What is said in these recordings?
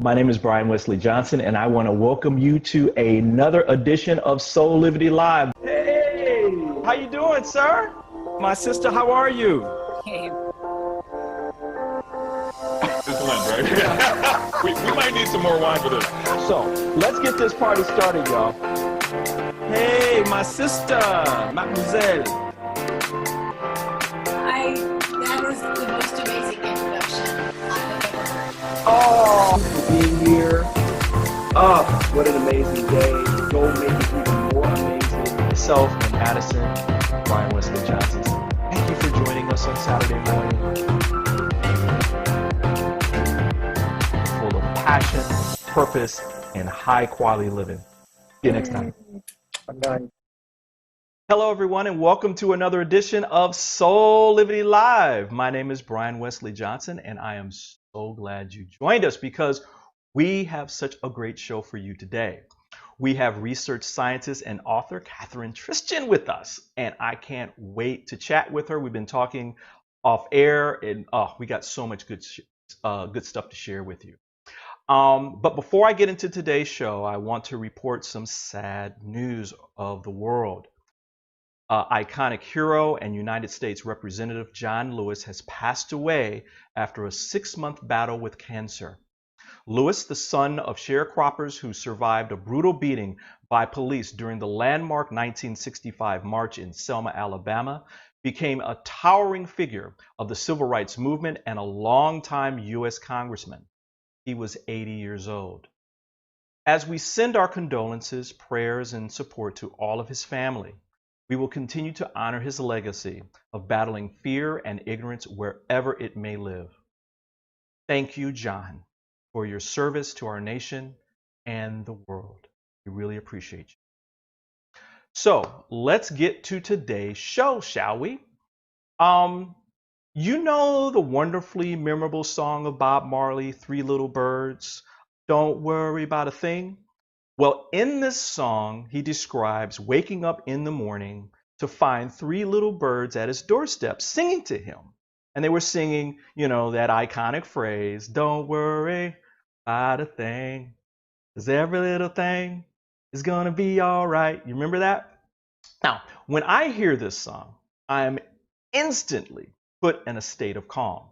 My name is Brian Wesley Johnson, and I want to welcome you to another edition of Soulivity Live. Hey, how you doing, sir? My sister, how are you? Hey. This blend, right? we might need some more wine for this. So let's get this party started, y'all. Hey, my sister, Mademoiselle. That is the most amazing introduction I've ever heard. Oh, for being here. Oh, what an amazing day. Go make it even more amazing. Myself and Madison, Brian Wesley Johnson. Thank you for joining us on Saturday morning. Full of passion, purpose, and high quality living. See you next time. I'm done. Hello, everyone, and welcome to another edition of Soulivity Live. My name is Brian Wesley Johnson, and I am so glad you joined us because we have such a great show for you today. We have research scientist and author Kathryn Tristan with us, and I can't wait to chat with her. We've been talking off air, and we got so much good stuff to share with you. But before I get into today's show, I want to report some sad news of the world. Iconic hero and United States Representative John Lewis has passed away after a 6-month battle with cancer. Lewis, the son of sharecroppers who survived a brutal beating by police during the landmark 1965 march in Selma, Alabama, became a towering figure of the civil rights movement and a longtime U.S. congressman. He was 80 years old. As we send our condolences, prayers, and support to all of his family, we will continue to honor his legacy of battling fear and ignorance wherever it may live. Thank you, John, for your service to our nation and the world. We really appreciate you. So let's get to today's show, shall we? You know the wonderfully memorable song of Bob Marley, Three Little Birds, Don't Worry About a Thing? Well, in this song, he describes waking up in the morning to find 3 little birds at his doorstep singing to him. And they were singing, that iconic phrase, don't worry about a thing, 'cause every little thing is gonna be all right. You remember that? Now, when I hear this song, I am instantly put in a state of calm.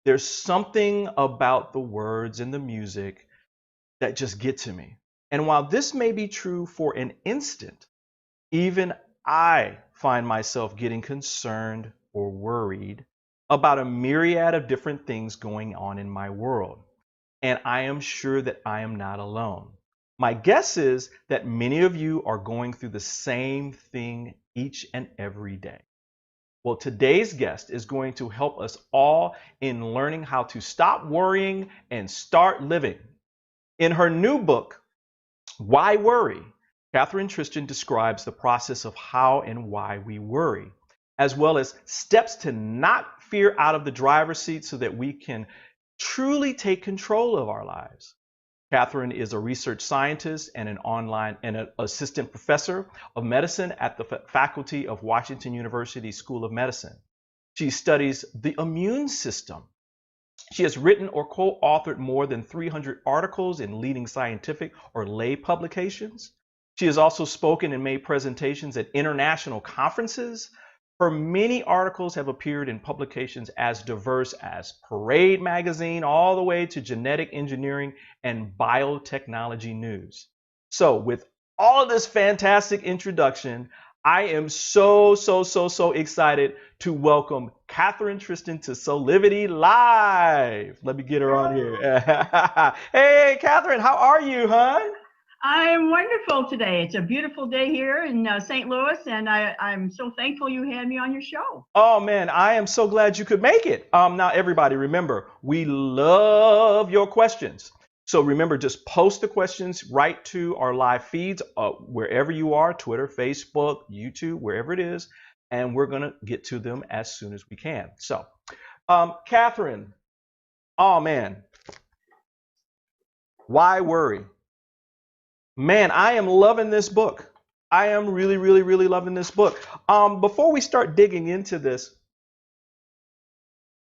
There's something about the words and the music that just get to me. And while this may be true for an instant, even I find myself getting concerned or worried about a myriad of different things going on in my world. And I am sure that I am not alone. My guess is that many of you are going through the same thing each and every day. Well, today's guest is going to help us all in learning how to stop worrying and start living. In her new book, Why Worry? Kathryn Tristan describes the process of how and why we worry, as well as steps to knock fear out of the driver's seat so that we can truly take control of our lives. Kathryn is a research scientist and an assistant professor of medicine at the faculty of Washington University School of Medicine. She studies the immune system. She has written or co-authored more than 300 articles in leading scientific or lay publications. She has also spoken and made presentations at international conferences. Her many articles have appeared in publications as diverse as Parade magazine, all the way to genetic engineering and biotechnology news. So with all of this fantastic introduction, I am so excited to welcome Kathryn Tristan to Soulivity Live. Let me get her on here. Hey, Kathryn, how are you, hon? I'm wonderful today. It's a beautiful day here in St. Louis, and I'm so thankful you had me on your show. Oh, man, I am so glad you could make it. Now, everybody, remember, we love your questions. So remember, just post the questions right to our live feeds, wherever you are, Twitter, Facebook, YouTube, wherever it is, and we're going to get to them as soon as we can. So, Kathryn, oh, man, why worry? Man, I am loving this book. I am really loving this book. Before we start digging into this,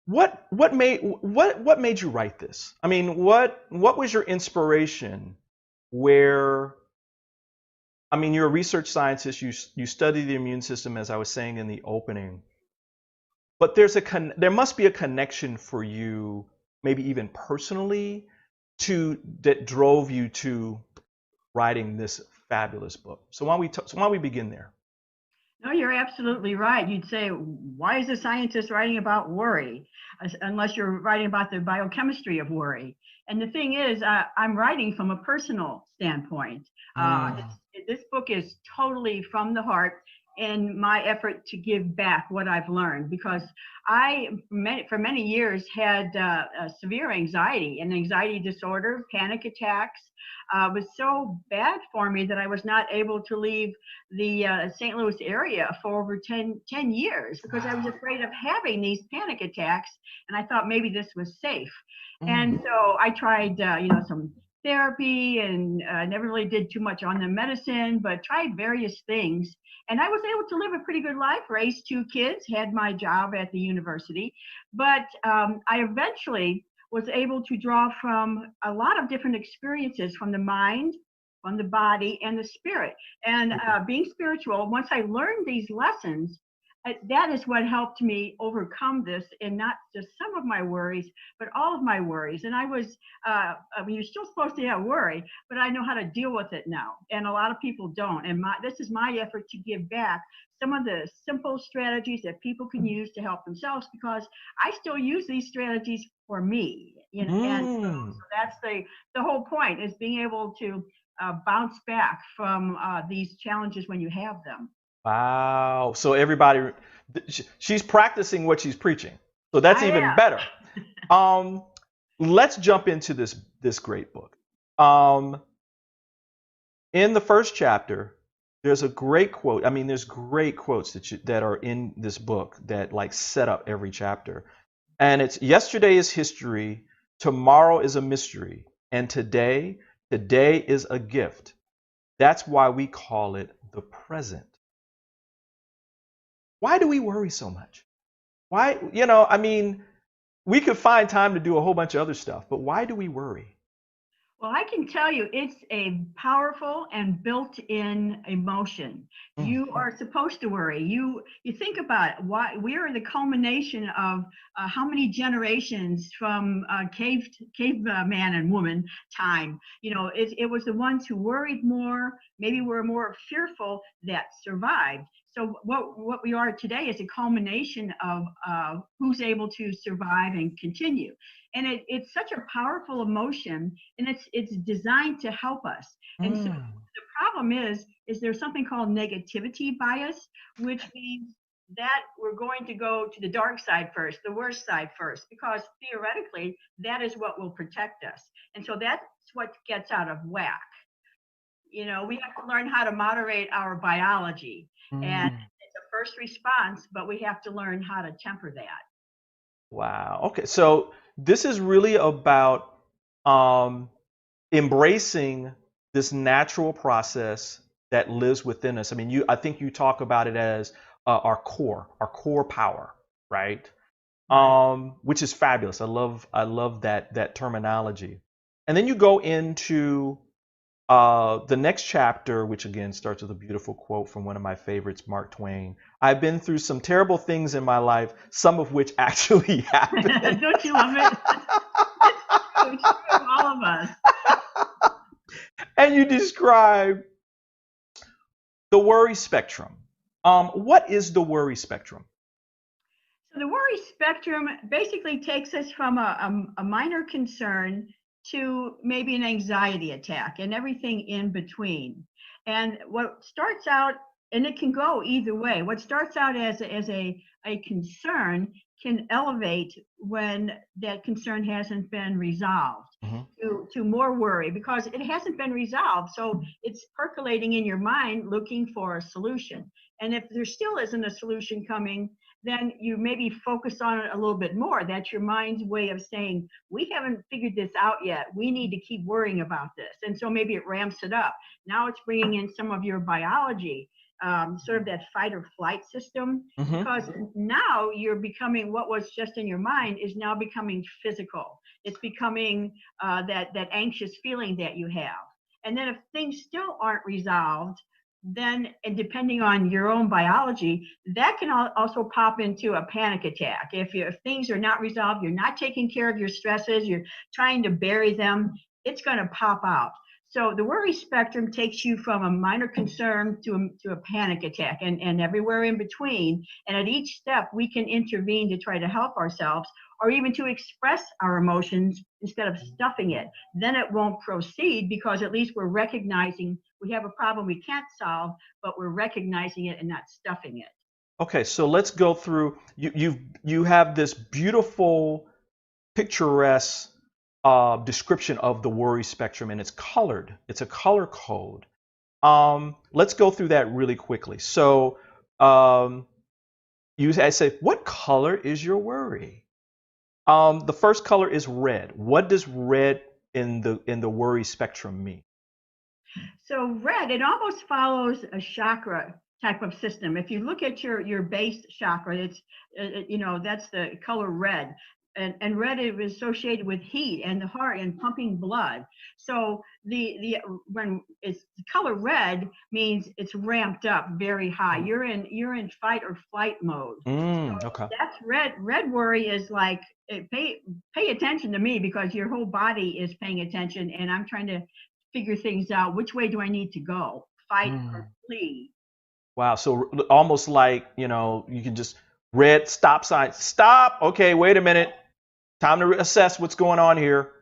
what made you write this? I mean, what was your inspiration? Where I mean, you're a research scientist. You study the immune system, as I was saying in the opening. But there must be a connection for you, maybe even personally, to that drove you to writing this fabulous book. So why don't we begin there? No, you're absolutely right. You'd say, why is a scientist writing about worry? Unless you're writing about the biochemistry of worry. And the thing is, I'm writing from a personal standpoint. This book is totally from the heart in my effort to give back what I've learned, because for many years, had severe anxiety, an anxiety disorder, panic attacks. Was so bad for me that I was not able to leave the St. Louis area for over 10 years, because I was afraid of having these panic attacks, and I thought maybe this was safe. And so I tried, some therapy, and never really did too much on the medicine, but tried various things. And I was able to live a pretty good life, raised 2 kids, had my job at the university. But I eventually was able to draw from a lot of different experiences, from the mind, from the body, and the spirit. And being spiritual, once I learned these lessons, that is what helped me overcome this, and not just some of my worries, but all of my worries. And I mean, you're still supposed to have worry, but I know how to deal with it now. And a lot of people don't. And this is my effort to give back some of the simple strategies that people can use to help themselves, because I still use these strategies for me. And so that's the whole point, is being able to bounce back from these challenges when you have them. Wow. So everybody, she's practicing what she's preaching. So that's I even am. better. Let's jump into this great book. In the first chapter, there's a great quote. I mean, there's great quotes that are in this book that like set up every chapter. And it's yesterday is history, tomorrow is a mystery, and today is a gift. That's why we call it the present. Why do we worry so much? Why, I mean, we could find time to do a whole bunch of other stuff, but why do we worry? Well, I can tell you, it's a powerful and built-in emotion. You are supposed to worry. You think about why we are the culmination of how many generations from caveman and woman time. It was the ones who worried more, maybe were more fearful, that survived. So what we are today is a culmination of who's able to survive and continue. And it's such a powerful emotion, and it's designed to help us. And so the problem is there's something called negativity bias, which means that we're going to go to the dark side first, the worst side first, because theoretically that is what will protect us. And so that's what gets out of whack. We have to learn how to moderate our biology, and it's a first response, but we have to learn how to temper that. Wow. Okay. So this is really about embracing this natural process that lives within us. I mean, I think you talk about it as our core power, right? Which is fabulous. I love that terminology. And then you go into the next chapter, which again starts with a beautiful quote from one of my favorites, Mark Twain. I've been through some terrible things in my life, some of which actually happened. Don't you love it? It's true of all of us. And you describe the worry spectrum. What is the worry spectrum? So the worry spectrum basically takes us from a minor concern to maybe an anxiety attack and everything in between. And what starts out, and it can go either way, what starts out as a concern can elevate when that concern hasn't been resolved to more worry, because it hasn't been resolved. So it's percolating in your mind looking for a solution. And if there still isn't a solution coming, then you maybe focus on it a little bit more. That's your mind's way of saying, we haven't figured this out yet. We need to keep worrying about this. And so maybe it ramps it up. Now it's bringing in some of your biology. sort of that fight or flight system, Mm-hmm. because now you're becoming, what was just in your mind is now becoming physical. It's becoming that anxious feeling that you have. And then if things still aren't resolved, then, and depending on your own biology, that can also pop into a panic attack. If things are not resolved, you're not taking care of your stresses, you're trying to bury them, it's going to pop out. So the worry spectrum takes you from a minor concern to a panic attack, and everywhere in between. And at each step, we can intervene to try to help ourselves, or even to express our emotions instead of stuffing it. Then it won't proceed, because at least we're recognizing we have a problem we can't solve, but we're recognizing it and not stuffing it. Okay, so let's go through. You have this beautiful, picturesque description of the worry spectrum, and it's colored. It's a color code. Let's go through that really quickly. So, I say, what color is your worry? The first color is red. What does red in the worry spectrum mean? So red, it almost follows a chakra type of system. If you look at your base chakra, it's that's the color red. And red is associated with heat and the heart and pumping blood. So when it's color red means it's ramped up very high. You're in fight or flight mode. Okay. That's red. Red worry is like, pay attention to me, because your whole body is paying attention, and I'm trying to figure things out. Which way do I need to go? Fight or flee? Wow. So almost like, you can just red stop sign. Stop. Okay, wait a minute. Time to assess what's going on here.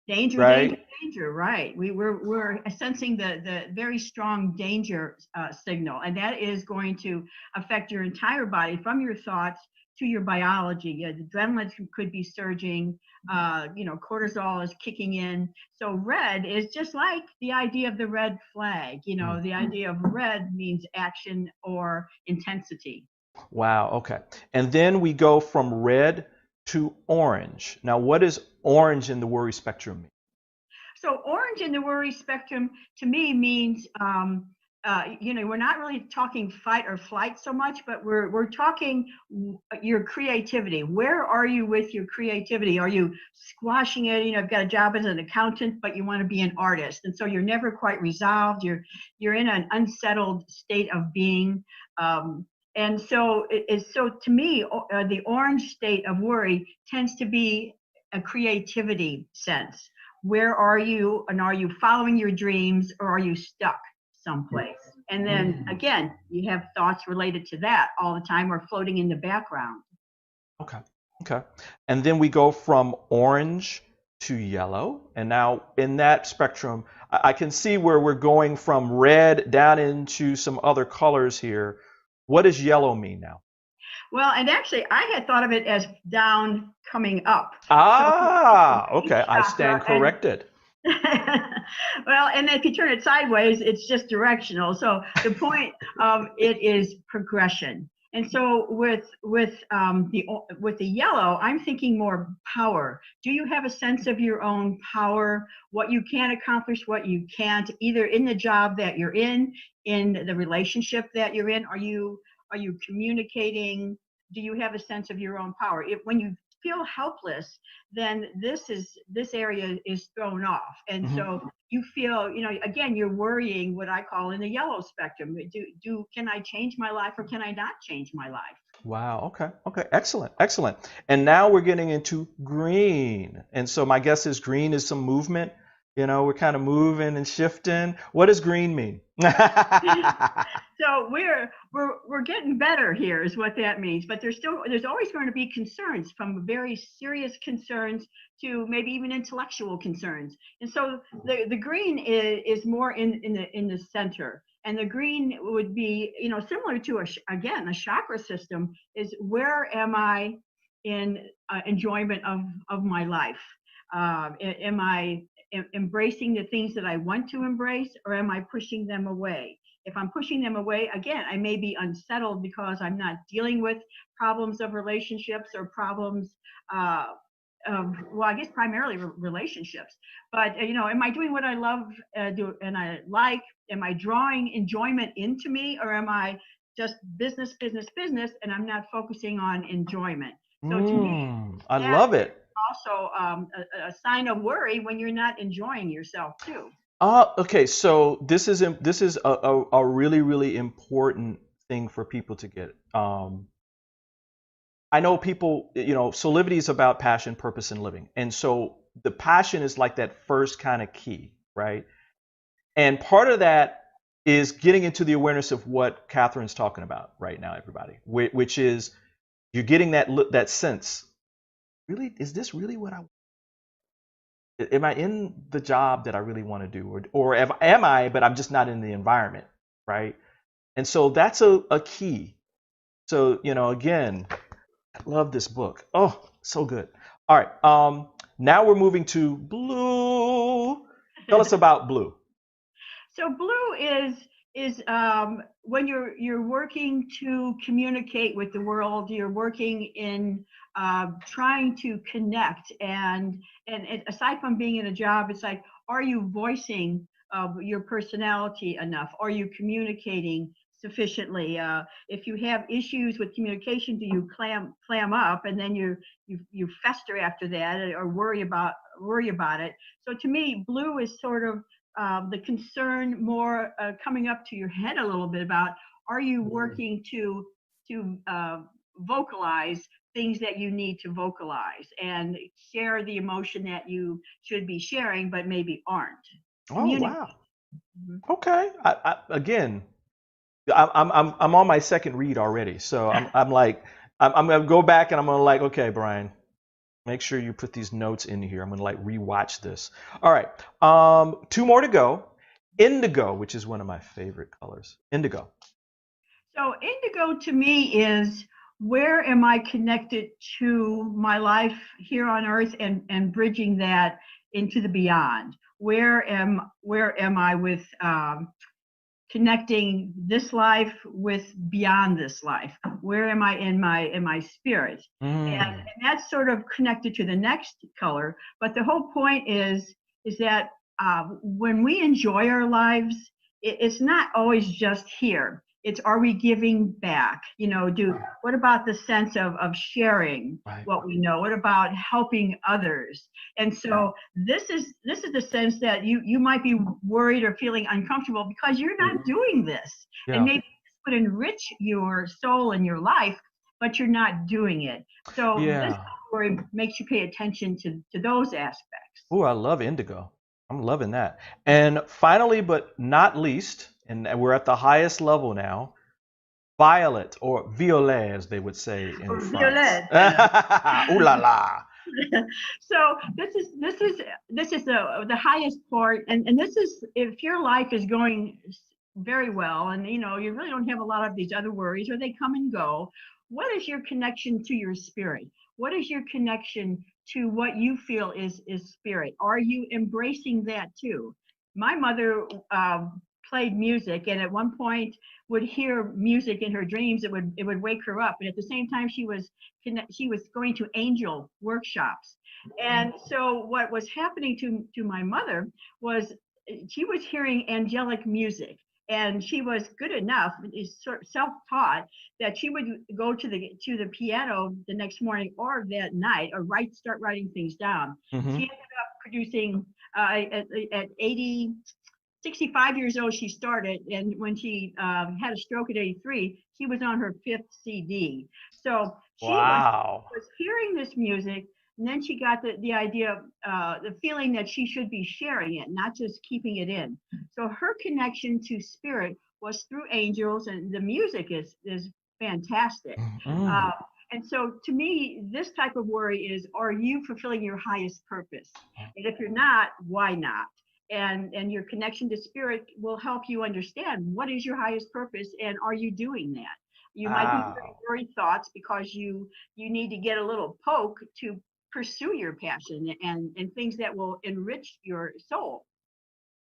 Danger, right? danger. Right. We're sensing the very strong danger signal, and that is going to affect your entire body, from your thoughts to your biology. The adrenaline could be surging. Cortisol is kicking in. So red is just like the idea of the red flag. The idea of red means action or intensity. Wow. Okay. And then we go from red to orange. Now, what does orange in the worry spectrum mean? So orange in the worry spectrum to me means, we're not really talking fight or flight so much, but we're talking your creativity. Where are you with your creativity? Are you squashing it? I've got a job as an accountant, but you want to be an artist, and so you're never quite resolved. You're in an unsettled state of being. And so to me, the orange state of worry tends to be a creativity sense. Where are you, and are you following your dreams, or are you stuck someplace? And then again, you have thoughts related to that all the time, or floating in the background. Okay. And then we go from orange to yellow. And now in that spectrum, I can see where we're going from red down into some other colors here. What does yellow mean now? Well, and actually, I had thought of it as down coming up. Okay. I stand corrected. Well, and if you turn it sideways, it's just directional. So the point of it is progression. And so with the yellow, I'm thinking more power. Do you have a sense of your own power? What you can accomplish, what you can't, either in the job that you're in the relationship that you're in? Are you communicating? Do you have a sense of your own power? When you feel helpless, then this area is thrown off, and so you feel, again, you're worrying, what I call in the yellow spectrum. Can I change my life, or can I not change my life? Wow. Okay. Excellent. And now we're getting into green, and so my guess is green is some movement. We're kind of moving and shifting. What does green mean? So we're getting better here, is what that means. But there's always going to be concerns, from very serious concerns to maybe even intellectual concerns. And so the green is more in the center. And the green would be, similar to a chakra system, is where am I in enjoyment of my life? Am I embracing the things that I want to embrace, or am I pushing them away? If I'm pushing them away, again, I may be unsettled because I'm not dealing with problems of relationships, or problems well, I guess primarily relationships. But am I doing what I love and I like? Am I drawing enjoyment into me, or am I just business, business, business, and I'm not focusing on enjoyment? So to me, I that love it. also a sign of worry when you're not enjoying yourself too. Okay, so this is a really, really important thing for people to get. I know people, Soulivity is about passion, purpose, and living. And so the passion is like that first kind of key, right? And part of that is getting into the awareness of what Kathryn's talking about right now, everybody, which is you're getting that sense. Really, is this really what am I in the job that I really want to do, or am I, but I'm just not in the environment, right? And so that's a key. So again, I love this book. Oh, so good. All right. Now we're moving to Blue. Tell us about Blue. So blue is when you're working to communicate with the world. You're working in trying to connect, and aside from being in a job, it's like, are you voicing your personality enough? Are you communicating sufficiently? If you have issues with communication, do you clam up and then you fester after that, or worry about it? So to me, blue is sort of the concern more coming up to your head a little bit about, are you working to vocalize things that you need to vocalize and share the emotion that you should be sharing but maybe aren't. Oh, wow. Okay. Again, I'm on my second read already, so I'm like, I'm gonna go back and I'm gonna like, okay, Brian, make sure you put these notes in here. I'm gonna like rewatch this. All right, 2 more to go. Indigo, which is one of my favorite colors. Indigo. So indigo to me is, where am I connected to my life here on earth and bridging that into the beyond? Where am I with connecting this life with beyond this life? Where am I in my spirit? And that's sort of connected to the next color. But the whole point is that when we enjoy our lives, it's not always just here. It's, are we giving back? What about the sense of sharing what we know? What about helping others? And so this is the sense that you might be worried or feeling uncomfortable because you're not doing this. And maybe this would enrich your soul and your life, but you're not doing it. So this worry makes you pay attention to those aspects. Oh, I love indigo. I'm loving that. And finally, but not least, and we're at the highest level now, violet, or violet, as they would say in France. Violet. Ooh la la. So this is the highest part, and this is, if your life is going very well, and you really don't have a lot of these other worries, or they come and go. What is your connection to your spirit? What is your connection to what you feel is spirit? Are you embracing that too? My mother played music, and at one point would hear music in her dreams. It would wake her up, and at the same time she was going to angel workshops. And so what was happening to my mother was she was hearing angelic music, and she was good enough, self-taught, that she would go to the piano the next morning or that night, or start writing things down. She ended up producing at 65 years old, she started, and when she had a stroke at 83, she was on her 5th CD. So she was hearing this music, and then she got the idea, the feeling that she should be sharing it, not just keeping it in. So her connection to spirit was through angels, and the music is fantastic. And so to me, this type of worry is, are you fulfilling your highest purpose? And if you're not, why not? And your connection to spirit will help you understand what is your highest purpose, and are you doing that? You might be very worried thoughts because you need to get a little poke to pursue your passion and things that will enrich your soul.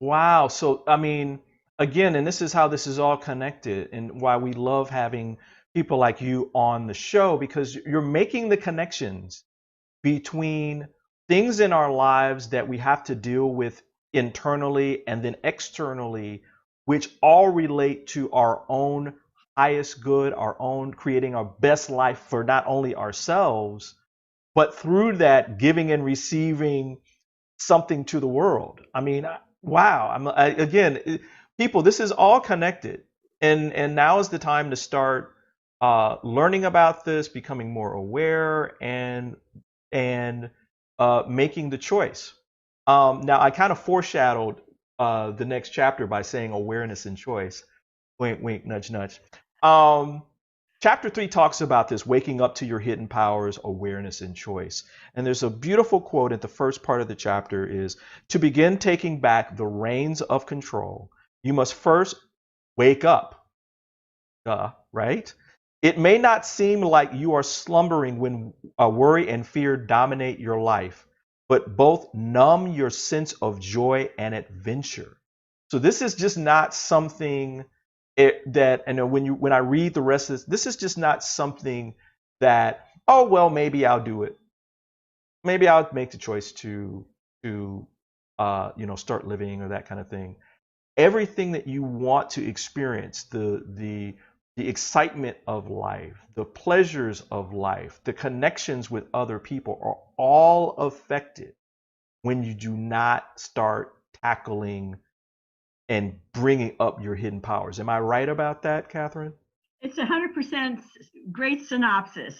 Wow. So, I mean, again, and this is how this is all connected, and why we love having people like you on the show, because you're making the connections between things in our lives that we have to deal with internally and then externally, which all relate to our own highest good, our own creating our best life for not only ourselves, but through that giving and receiving something to the world. I mean, wow. Again, people, this is all connected, and now is the time to start learning about this, becoming more aware, and making the choice. Now, I kind of foreshadowed the next chapter by saying awareness and choice. Wink, wink, nudge, nudge. Um, Chapter 3 talks about this, waking up to your hidden powers, awareness, and choice. And there's a beautiful quote at the first part of the chapter is, to begin taking back the reins of control, you must first wake up, right? It may not seem like you are slumbering when worry and fear dominate your life, but both numb your sense of joy and adventure. So this is just not something that, and when I read the rest of this is just not something that, oh well, maybe I'll do it. Maybe I'll make the choice to start living or that kind of thing. Everything that you want to experience, the excitement of life, the pleasures of life, the connections with other people are all affected when you do not start tackling and bringing up your hidden powers. Am I right about that, Kathryn? It's 100% great synopsis.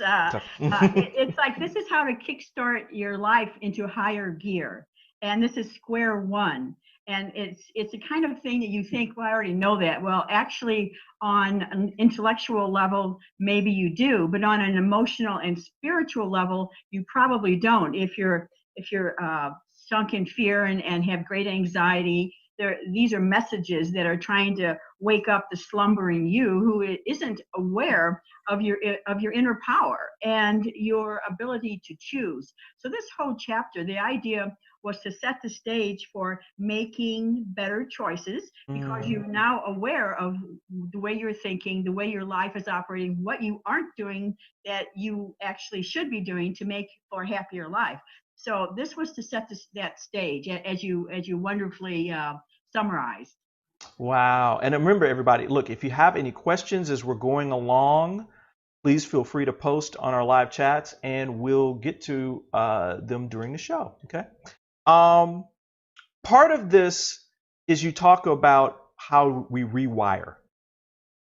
It's like this is how to kickstart your life into higher gear, and this is square one. And it's a kind of thing that you think, well, I already know that. Well, actually, on an intellectual level, maybe you do, but on an emotional and spiritual level, you probably don't. If you're sunk in fear and have great anxiety, these are messages that are trying to wake up the slumbering you who isn't aware of your inner power and your ability to choose. So this whole chapter, the idea was to set the stage for making better choices, because you're now aware of the way you're thinking, the way your life is operating, what you aren't doing that you actually should be doing to make for a happier life. So this was to set that stage, as you wonderfully summarized. Wow. And remember, everybody, look, if you have any questions as we're going along, please feel free to post on our live chats and we'll get to them during the show. Okay. Part of this is you talk about how we rewire.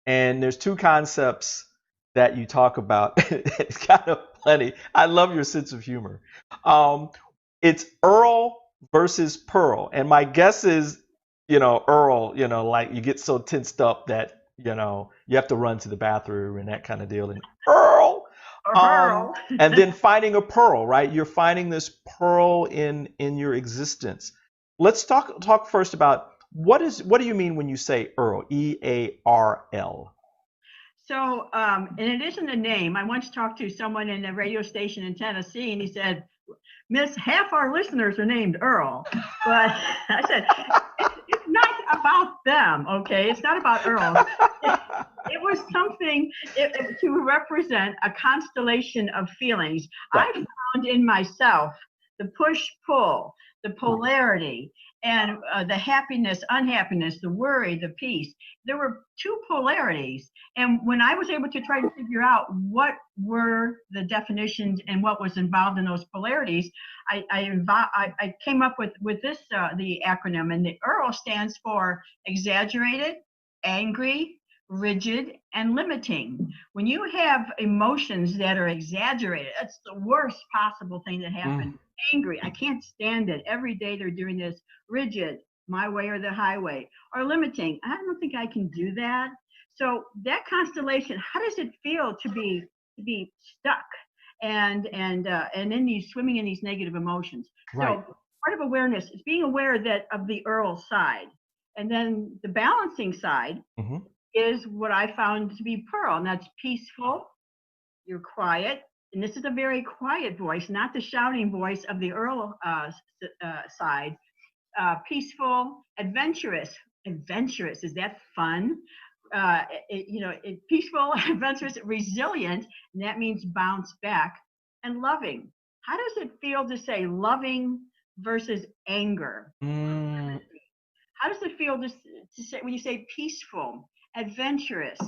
And there's two concepts that you talk about. It's kind of funny. I love your sense of humor. It's Earl versus Pearl. And my guess is, Earl, like you get so tensed up that, you have to run to the bathroom and that kind of deal. And Earl. And then finding a pearl, right? You're finding this pearl in your existence. Let's talk first about what do you mean when you say Earl? EARL. So, and it isn't a name. I once talked to someone in a radio station in Tennessee, and he said, "Miss, half our listeners are named Earl." But I said, it's not about them, okay? It's not about Earl. It was something to represent a constellation of feelings. Right. I found in myself the push-pull, the polarity, and the happiness, unhappiness, the worry, the peace. There were two polarities. And when I was able to try to figure out what were the definitions and what was involved in those polarities, I came up with this, the acronym. And the EARL stands for exaggerated, angry, rigid, and limiting. When you have emotions that are exaggerated, that's the worst possible thing that happens. Angry, I can't stand it. Every day they're doing this. Rigid, my way or the highway. Or limiting, I don't think I can do that. So that constellation, how does it feel to be stuck and in these swimming in these negative emotions? Right. So part of awareness is being aware that of the Earl side, and then the balancing side is what I found to be Pearl, and that's peaceful. You're quiet, and this is a very quiet voice, not the shouting voice of the Earl side. Peaceful, adventurous. Adventurous, is that fun? Peaceful, adventurous, resilient, and that means bounce back, and loving. How does it feel to say loving versus anger? Mm, How does it feel to say when you say peaceful, adventurous,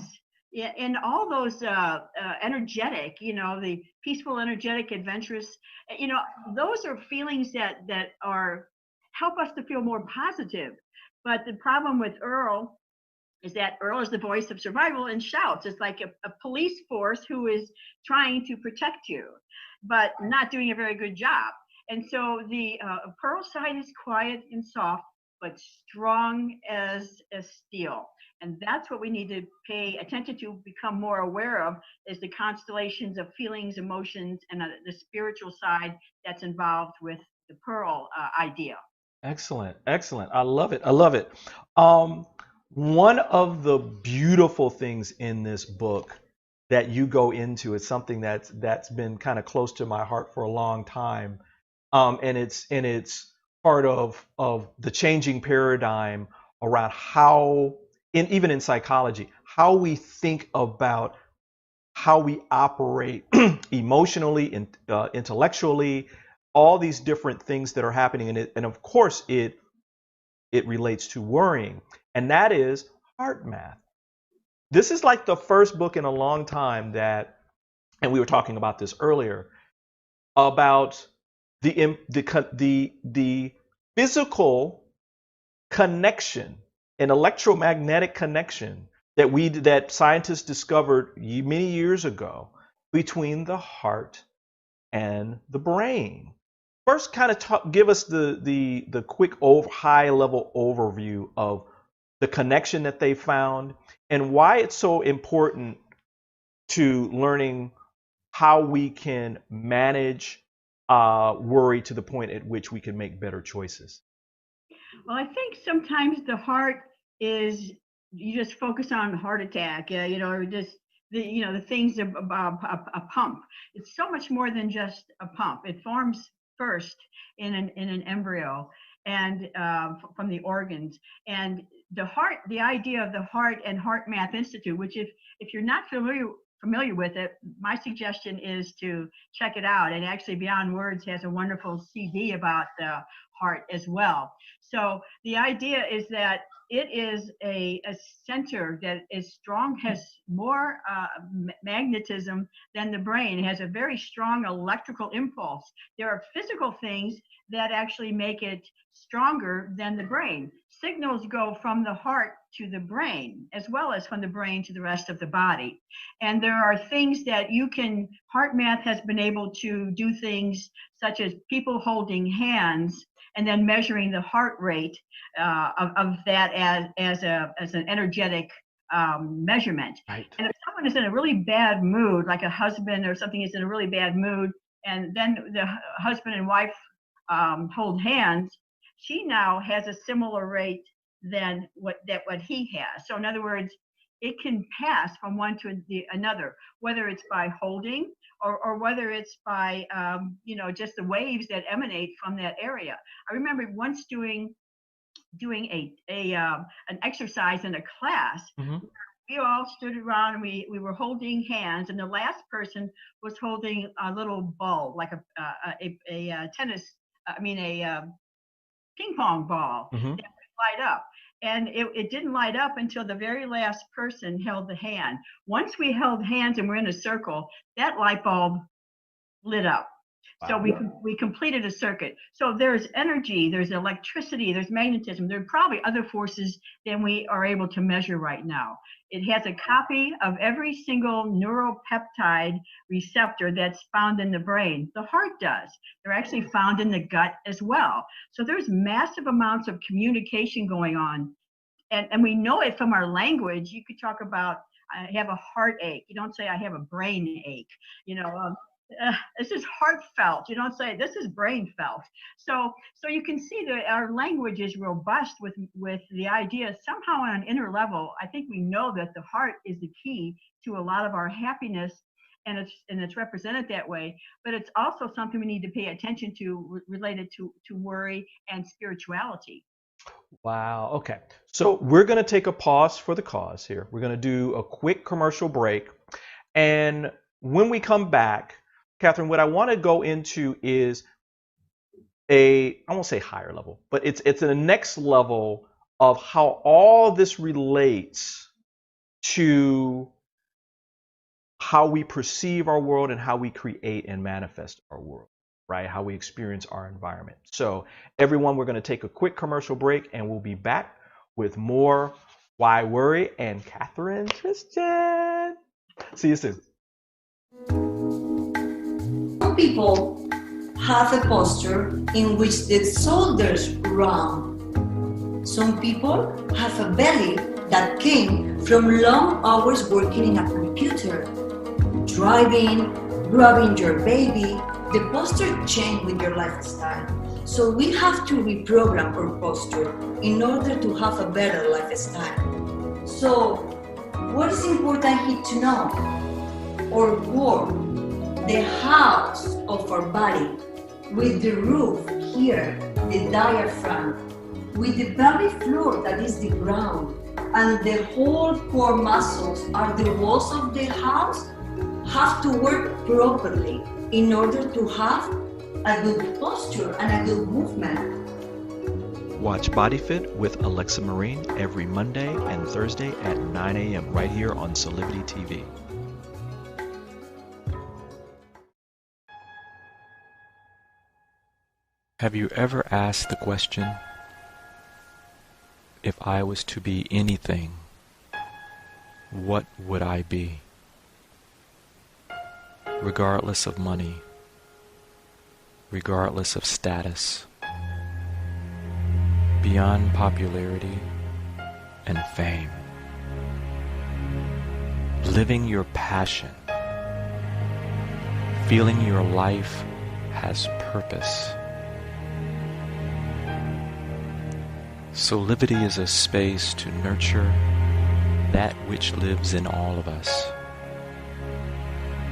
yeah, and all those energetic, the peaceful, energetic, adventurous, you know, those are feelings that are help us to feel more positive. But the problem with Earl is that Earl is the voice of survival and shouts. It's like a police force who is trying to protect you, but not doing a very good job. And so the Pearl side is quiet and soft, but strong as steel. And that's what we need to pay attention to, become more aware of, is the constellations of feelings, emotions, and the spiritual side that's involved with the Pearl idea. excellent, excellent. I love it. I love it. Um, One of the beautiful things in this book that you go into is something that's been kind of close to my heart for a long time, and it's part of the changing paradigm around how, even in psychology, how we think about how we operate emotionally and intellectually, all these different things that are happening in it, and of course it relates to worrying, and that is heart math. This is like the first book in a long time that, and we were talking about this earlier, about the physical connection, an electromagnetic connection that scientists discovered many years ago between the heart and the brain. First, kind of give us the quick high level overview of the connection that they found and why it's so important to learning how we can manage worry to the point at which we can make better choices. Well, I think sometimes the heart is, you just focus on heart attack, or just the things about a pump. It's so much more than just a pump. It forms first in an embryo and from the organs. And the heart, the idea of the Heart and Heart Math Institute, which if you're not familiar with it, my suggestion is to check it out. And actually, Beyond Words has a wonderful CD about the heart as well. So the idea is that it is a center that is strong, has more magnetism than the brain. It has a very strong electrical impulse. There are physical things that actually make it stronger than the brain. Signals go from the heart to the brain, as well as from the brain to the rest of the body. And there are things that Heart Math has been able to do things such as people holding hands and then measuring the heart rate of that as an energetic measurement. Right. And if someone is in a really bad mood, like a husband or something is in a really bad mood, and then the husband and wife hold hands, she now has a similar rate than what he has. So in other words, it can pass from one to another, whether it's by holding or whether it's by just the waves that emanate from that area. I remember once doing an exercise in a class. Mm-hmm. We all stood around and we were holding hands, and the last person was holding a little ball, like a tennis, a ping pong ball Mm-hmm. that would light up. And it didn't light up until the very last person held the hand. Once we held hands and we're in a circle, that light bulb lit up. So we completed a circuit. So there's energy, there's electricity, there's magnetism. There are probably other forces than we are able to measure right now. It has a copy of every single neuropeptide receptor that's found in the brain. The heart does. They're actually found in the gut as well. So there's massive amounts of communication going on. And we know it from our language. You could talk about, I have a heartache. You don't say I have a brain ache. This is heartfelt. You don't say this is brain felt. So you can see that our language is robust with the idea somehow on an inner level. I think we know that the heart is the key to a lot of our happiness, and it's represented that way. But it's also something we need to pay attention to related to worry and spirituality. Wow. Okay. So we're going to take a pause for the cause here. We're going to do a quick commercial break. And when we come back, Kathryn, what I want to go into is I won't say higher level, but it's the next level of how all this relates to how we perceive our world and how we create and manifest our world, right? How we experience our environment. So everyone, we're going to take a quick commercial break and we'll be back with more Why Worry and Kathryn Tristan. See you soon. Some people have a posture in which the shoulders round. Some people have a belly that came from long hours working in a computer. Driving, grabbing your baby, the posture changes with your lifestyle. So we have to reprogram our posture in order to have a better lifestyle. So what is important here to know? Our world, the house of our body, with the roof here, the diaphragm, with the pelvic floor that is the ground, and the whole core muscles are the walls of the house, have to work properly in order to have a good posture and a good movement. Watch Body Fit with Alexa Marine every Monday and Thursday at 9 a.m. right here on Soulivity TV. Have you ever asked the question, if I was to be anything, what would I be? Regardless of money, regardless of status, beyond popularity and fame, living your passion, feeling your life has purpose. Soulivity is a space to nurture that which lives in all of us.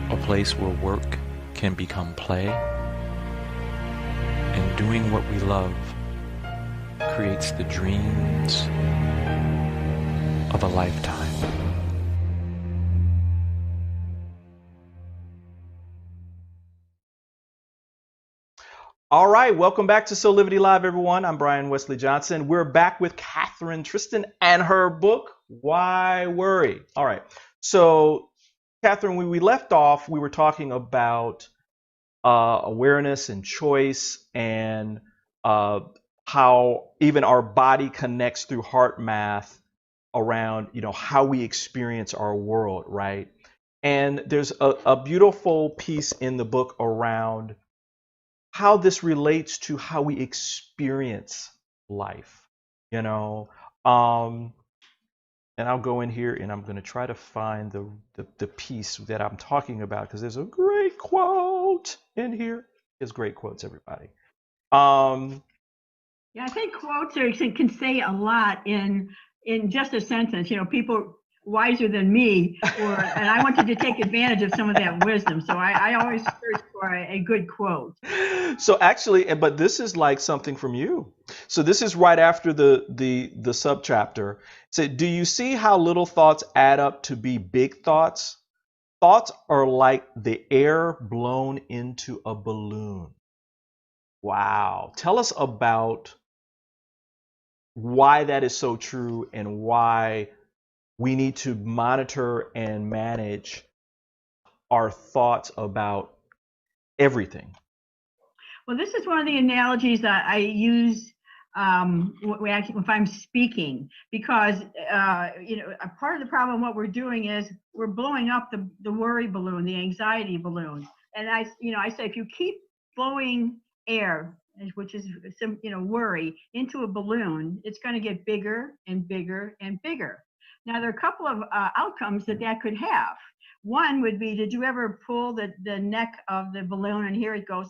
A place where work can become play, and doing what we love creates the dreams of a lifetime. All right, welcome back to Soulivity Live, everyone. I'm Brian Wesley Johnson. We're back with Kathryn Tristan and her book, Why Worry? All right, so Kathryn, when we left off, we were talking about awareness and choice and how even our body connects through heart math around, how we experience our world, right? And there's a beautiful piece in the book around how this relates to how we experience life, and I'll go in here and I'm going to try to find the piece that I'm talking about, because there's a great quote in here. There's great quotes, everybody. Yeah, I think quotes can say a lot in just a sentence. People wiser than me, and I wanted to take advantage of some of that wisdom. So I always search for a good quote. So actually, but this is like something from you. So this is right after the subchapter. So do you see how little thoughts add up to be big thoughts? Thoughts are like the air blown into a balloon. Wow. Tell us about why that is so true and why we need to monitor and manage our thoughts about everything. Well, this is one of the analogies that I use if I'm speaking, because a part of the problem, what we're doing is we're blowing up the worry balloon, the anxiety balloon. And I say, if you keep blowing air, which is worry, into a balloon, it's going to get bigger and bigger and bigger. Now, there are a couple of outcomes that could have. One would be, did you ever pull the neck of the balloon and here it goes,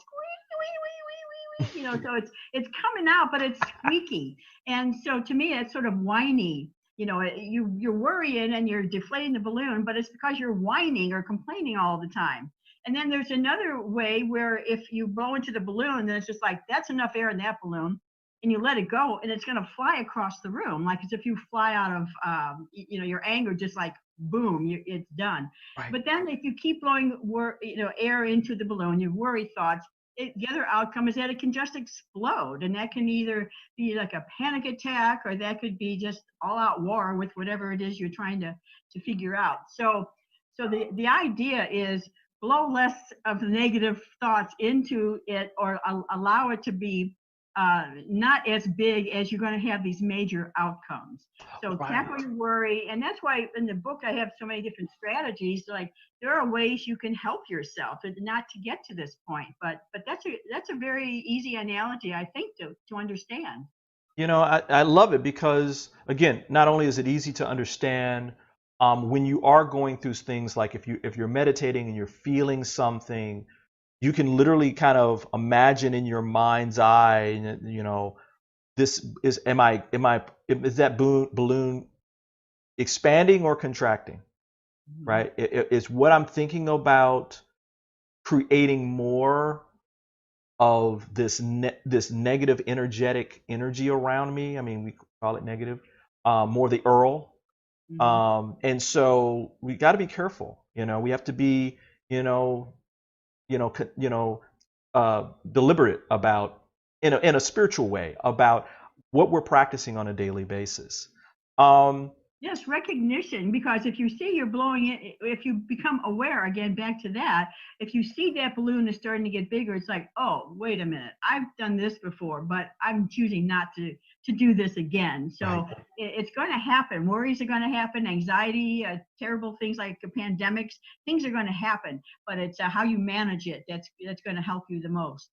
so it's coming out, but it's squeaky. And so to me, it's sort of whiny. You're worrying and you're deflating the balloon, but it's because you're whining or complaining all the time. And then there's another way where if you blow into the balloon, then it's just like, that's enough air in that balloon, and you let it go, and it's going to fly across the room, like as if you fly out of, your anger, just like boom, it's done. Right. But then if you keep blowing air into the balloon, your worry thoughts, the other outcome is that it can just explode, and that can either be like a panic attack, or that could be just all-out war with whatever it is you're trying to figure out. So the idea is blow less of the negative thoughts into it, or allow it to be not as big as you're going to have these major outcomes. So tackle your worry, and that's why in the book I have so many different strategies. Like there are ways you can help yourself, and not to get to this point. But that's a very easy analogy, I think, to understand. I love it because, again, not only is it easy to understand, when you are going through things, like if you're meditating and you're feeling something, you can literally kind of imagine in your mind's eye, this is, is that balloon expanding or contracting, right? It's what I'm thinking about creating more of this negative energetic energy around me. I mean, we call it negative, more the Earl. And so we got to be careful. We have to be, deliberate about, in a spiritual way, about what we're practicing on a daily basis. Yes, recognition, because if you see you're blowing it, if you become aware, again, back to that, if you see that balloon is starting to get bigger, it's like, oh, wait a minute, I've done this before, but I'm choosing not to do this again. So right. It's going to happen. Worries are going to happen. Anxiety, terrible things like pandemics, things are going to happen, but it's how you manage it that's going to help you the most.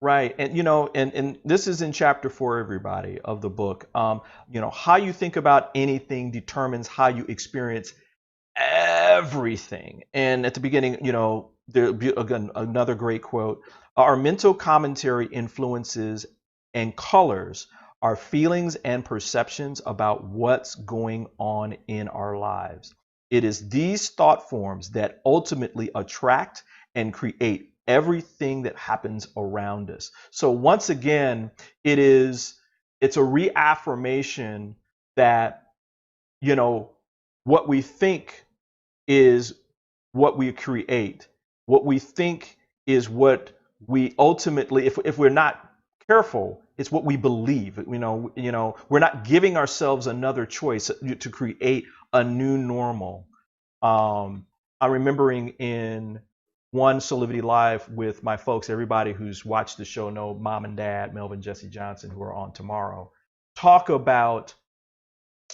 Right. And, and this is in chapter 4, everybody, of the book. How you think about anything determines how you experience everything. And at the beginning, there'll be, again, another great quote: our mental commentary influences and colors our feelings and perceptions about what's going on in our lives. It is these thought forms that ultimately attract and create everything that happens around us. So once again, it's a reaffirmation that, what we think is what we create. What we think is what we ultimately, if we're not careful, it's what we believe. We're not giving ourselves another choice to create a new normal. I'm remembering in one Soulivity Live with my folks, everybody who's watched the show know Mom and Dad, Melvin, Jesse Johnson, who are on tomorrow, talk about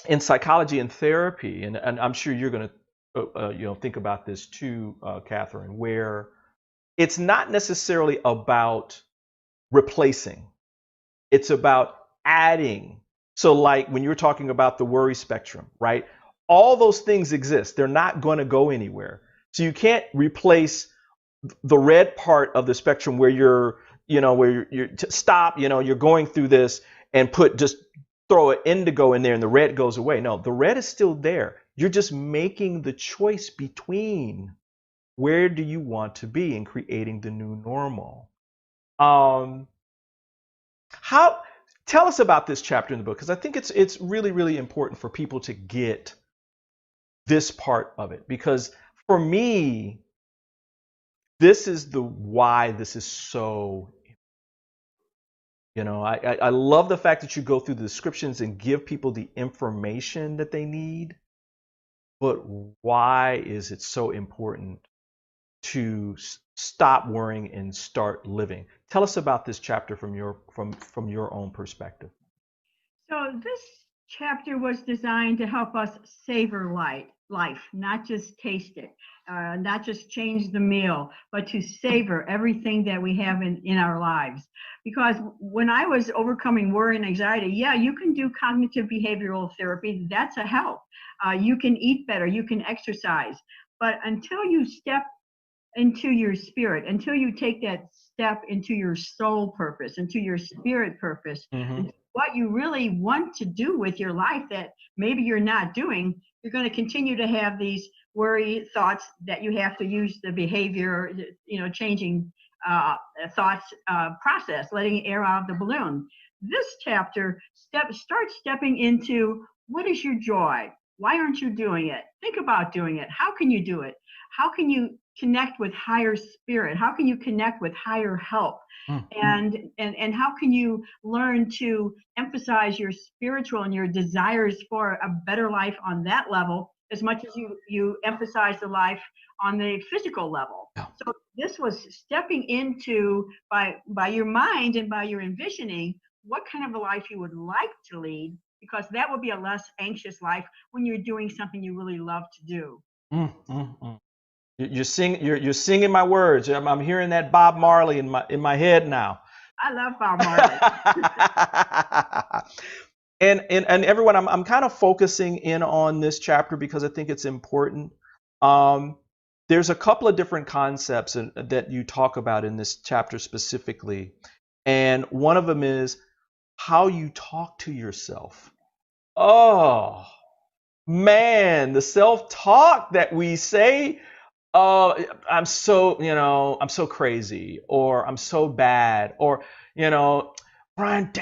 in psychology and therapy, and I'm sure you're going to think about this too, Kathryn, where it's not necessarily about replacing, it's about adding. So like when you're talking about the worry spectrum, right? All those things exist. They're not going to go anywhere. So you can't replace the red part of the spectrum where you're stop, you're going through this, and just throw an indigo in there and the red goes away. No, the red is still there. You're just making the choice between where do you want to be and creating the new normal. Tell us about this chapter in the book, because I think it's really, really important for people to get this part of it, because for me, this is why this is so, I love the fact that you go through the descriptions and give people the information that they need, but why is it so important to stop worrying and start living? Tell us about this chapter from your own perspective. So this chapter was designed to help us savor life, not just taste it, not just change the meal, but to savor everything that we have in our lives. Because when I was overcoming worry and anxiety, yeah, you can do cognitive behavioral therapy. That's a help. You can eat better, you can exercise. But until you step into your spirit, until you take that step into your soul purpose, into your spirit purpose, what you really want to do with your life that maybe you're not doing, you're going to continue to have these worry thoughts that you have to use the behavior, changing thoughts process, letting air out of the balloon. This chapter starts stepping into what is your joy? Why aren't you doing it? Think about doing it. How can you do it? How can you connect with higher spirit? How can you connect with higher help? And how can you learn to emphasize your spiritual and your desires for a better life on that level as much as you emphasize the life on the physical level? Yeah. So this was stepping into, by your mind and by your envisioning, what kind of a life you would like to lead, because that would be a less anxious life when you're doing something you really love to do. You're singing my words. I'm hearing that Bob Marley in my head now. I love Bob Marley. and everyone, I'm kind of focusing in on this chapter because I think it's important. There's a couple of different concepts that you talk about in this chapter specifically, and one of them is how you talk to yourself. Oh man, the self-talk that we say. Oh, I'm so crazy, or I'm so bad, or, Brian,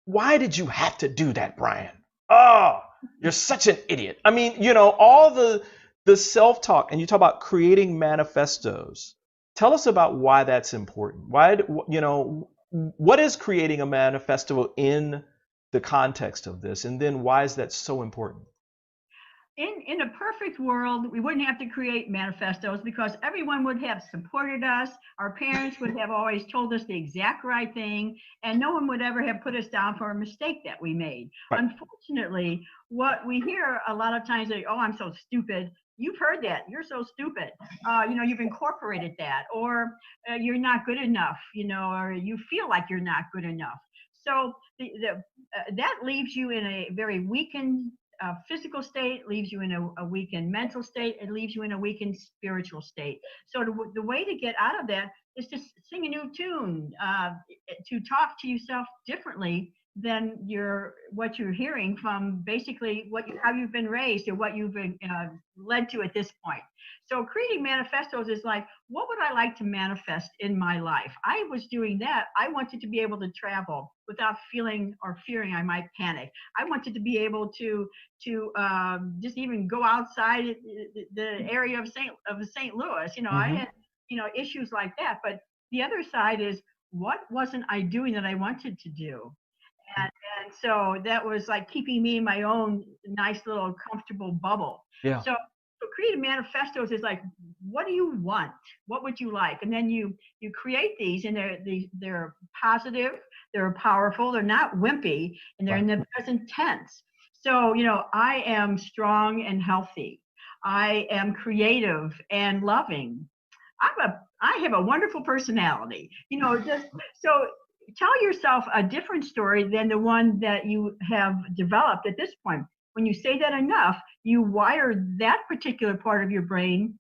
why did you have to do that, Brian? Oh, you're such an idiot. I mean, all the self-talk, and you talk about creating manifestos. Tell us about why that's important. Why, what is creating a manifesto in the context of this, and then why is that so important? In a perfect world, we wouldn't have to create manifestos because everyone would have supported us. Our parents would have always told us the exact right thing, and no one would ever have put us down for a mistake that we made. Right. Unfortunately, what we hear a lot of times is, oh, I'm so stupid. You've heard that. You're so stupid. You've incorporated that, or you're not good enough, or you feel like you're not good enough. So that leaves you in a very weakened physical state, leaves you in a weakened mental state, it leaves you in a weakened spiritual state. So the way to get out of that is to sing a new tune, to talk to yourself differently than what you're hearing from basically how you've been raised or what you've been led to at this point. So creating manifestos is like, what would I like to manifest in my life? I was doing that. I wanted to be able to travel without feeling or fearing I might panic. I wanted to be able to just even go outside the area of St. Louis. I had issues like that. But the other side is, what wasn't I doing that I wanted to do? And so that was like keeping me in my own nice little comfortable bubble. Yeah. So creating manifestos is like, what do you want? What would you like? And then you create these, and they're positive, they're powerful, they're not wimpy, and they're in the present tense. So, I am strong and healthy. I am creative and loving. I have a wonderful personality. So tell yourself a different story than the one that you have developed at this point. When you say that enough, you wire that particular part of your brain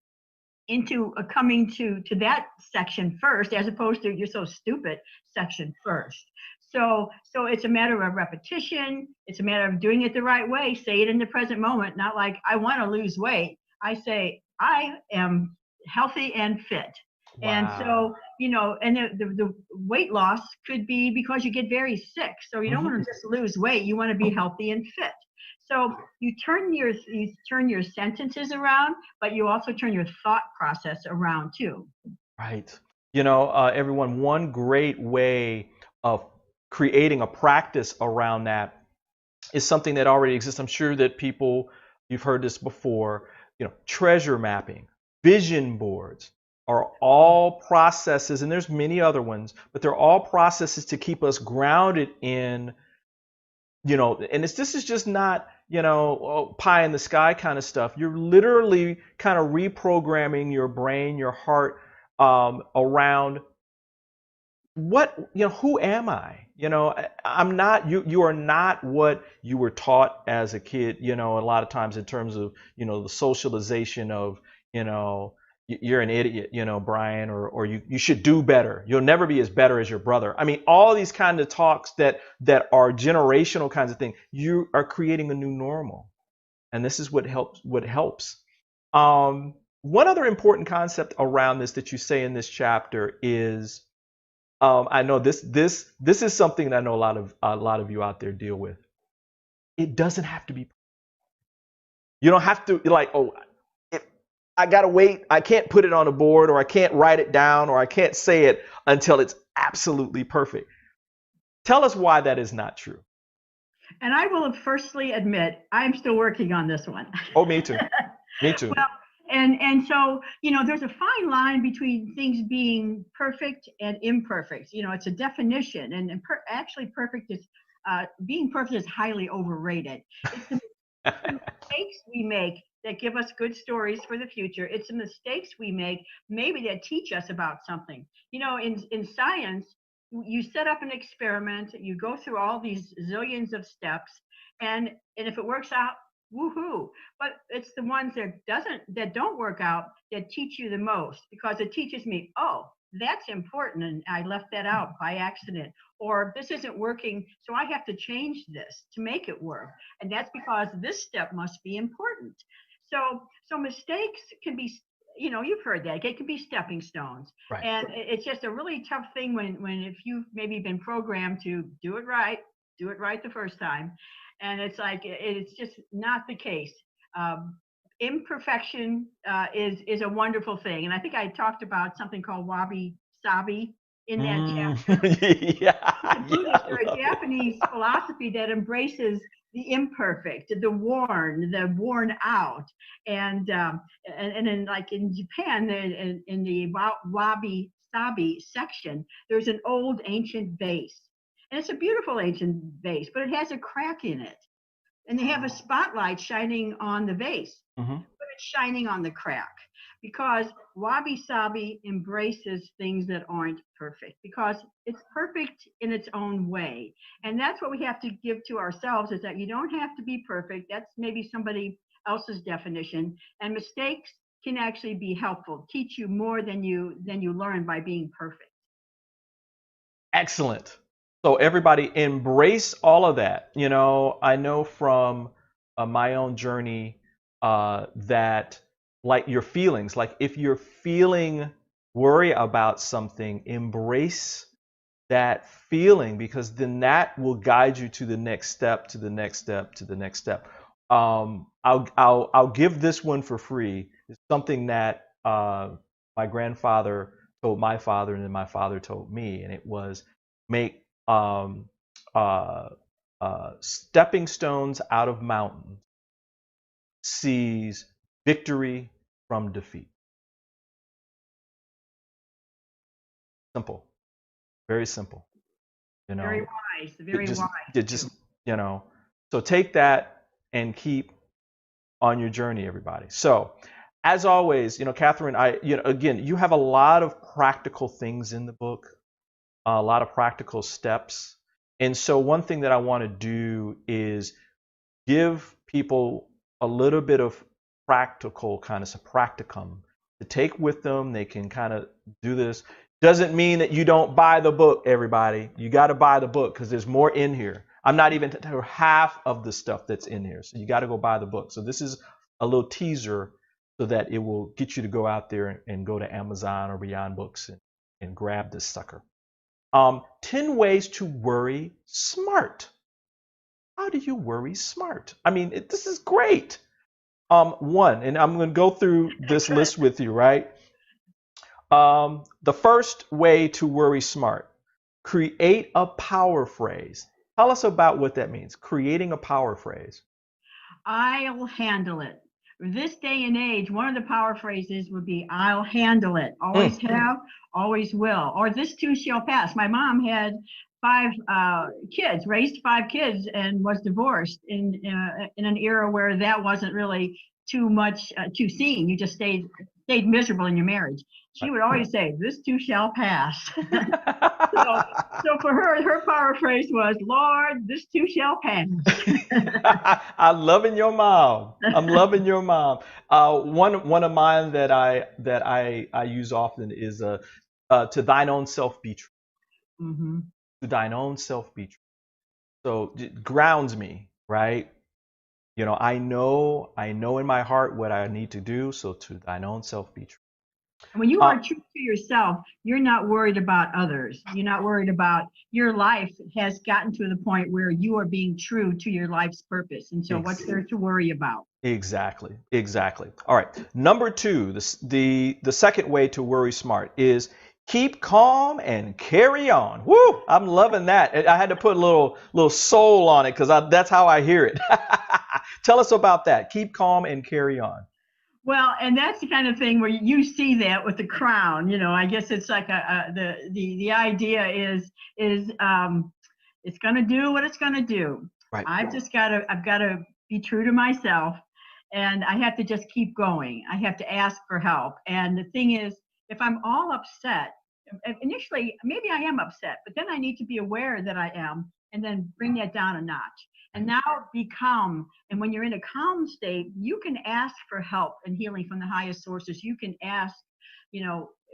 into coming to that section first, as opposed to "you're so stupid" section first. So it's a matter of repetition. It's a matter of doing it the right way. Say it in the present moment, not like, I want to lose weight. I say, I am healthy and fit. Wow. And so, and the weight loss could be because you get very sick. So you don't want to just lose weight. You want to be healthy and fit. So you turn your sentences around, but you also turn your thought process around too. Right. Everyone, one great way of creating a practice around that is something that already exists. I'm sure that you've heard this before, treasure mapping, vision boards are all processes, and there's many other ones, but they're all processes to keep us grounded in, and this is just not, pie in the sky kind of stuff. You're literally kind of reprogramming your brain, your heart, around who am I? I'm not, you are not what you were taught as a kid, a lot of times in terms of, the socialization of, you're an idiot, Brian, or you should do better. You'll never be as better as your brother. I mean, all these kind of talks that are generational kinds of things. You are creating a new normal. And this is what helps. One other important concept around this that you say in this chapter is, I know this is something that I know a lot of you out there deal with. It doesn't have to be. You don't have to like, oh, if I gotta wait, I can't put it on a board, or I can't write it down, or I can't say it until it's absolutely perfect. Tell us why that is not true. And I will firstly admit, I'm still working on this one. Oh, me too. Me too. Well, and so, there's a fine line between things being perfect and imperfect. It's a definition, and actually perfect is, being perfect is highly overrated. It's the mistakes we make that give us good stories for the future. It's the mistakes we make maybe that teach us about something. In science, you set up an experiment, you go through all these zillions of steps, and if it works out, woohoo. But it's the ones that don't work out that teach you the most, because it teaches me, oh, that's important, and I left that out by accident, or this isn't working, so I have to change this to make it work, and that's because this step must be important. So mistakes can be, you've heard that, it can be stepping stones. Right. And it's just a really tough thing when if you've maybe been programmed to do it right the first time, and it's like, it's just not the case. Imperfection is a wonderful thing, and I think I talked about something called wabi sabi in that chapter. Yeah. It's a Buddhist or a Japanese philosophy that embraces the imperfect, the worn out, and then, like in Japan, in the wabi sabi section, there's an old ancient vase, and it's a beautiful ancient vase, but it has a crack in it, and they have a spotlight shining on the vase, Mm-hmm. but it's shining on the crack, because wabi sabi embraces things that aren't perfect, because it's perfect in its own way. And that's what we have to give to ourselves, is that you don't have to be perfect. That's maybe somebody else's definition. And mistakes can actually be helpful, teach you more than you learn by being perfect. Excellent. So everybody embrace all of that. I know from my own journey that, like, your feelings, like if you're feeling worry about something, embrace that feeling, because then that will guide you to the next step, to the next step, to the next step. I'll give this one for free. It's something that my grandfather told my father, and then my father told me, and it was make stepping stones out of mountains, sees victory from defeat. Simple, very simple. Very wise, very just, wise. just so take that and keep on your journey, everybody. So as always, Kathryn, again, you have a lot of practical things in the book, a lot of practical steps. And so one thing that I want to do is give people a little bit of practical, kind of some practicum to take with them. They can kind of do this. Doesn't mean that you don't buy the book, everybody. You got to buy the book, because there's more in here. I'm not even to half of the stuff that's in here. So you got to go buy the book. So this is a little teaser so that it will get you to go out there and go to Amazon or Beyond Books and grab this sucker. 10 ways to worry smart. How do you worry smart? I mean, this is great. One, and I'm going to go through this list with you, right? The first way to worry smart, create a power phrase. Tell us about what that means, creating a power phrase. I'll handle it. This day and age, one of the power phrases would be, I'll handle it. Always have, always will. Or this too shall pass. My mom had 5 kids, raised 5 kids, and was divorced in an era where that wasn't really too much too seen. You just stayed miserable in your marriage. She would always say, this too shall pass. So for her power phrase was, Lord, this too shall pass. I'm loving your mom. I'm loving your mom. One of mine that I use often is to thine own self be true. Mm-hmm. To thine own self be true. So it grounds me, right? I know in my heart what I need to do. So to thine own self be true. And when you are true to yourself, you're not worried about others. You're not worried about your life has gotten to the point where you are being true to your life's purpose. And so what's there to worry about? Exactly. Exactly. All right. Number two, the second way to worry smart is keep calm and carry on. Woo! I'm loving that. I had to put a little soul on it because that's how I hear it. Tell us about that. Keep calm and carry on. Well, and that's the kind of thing where you see that with the crown. I guess it's like the idea is it's going to do what it's going to do. Right. I've got to be true to myself, and I have to just keep going. I have to ask for help. And the thing is, if I'm all upset, initially maybe I am upset, but then I need to be aware that I am, and then bring that down a notch. And now be calm. And when you're in a calm state, you can ask for help and healing from the highest sources. You can ask,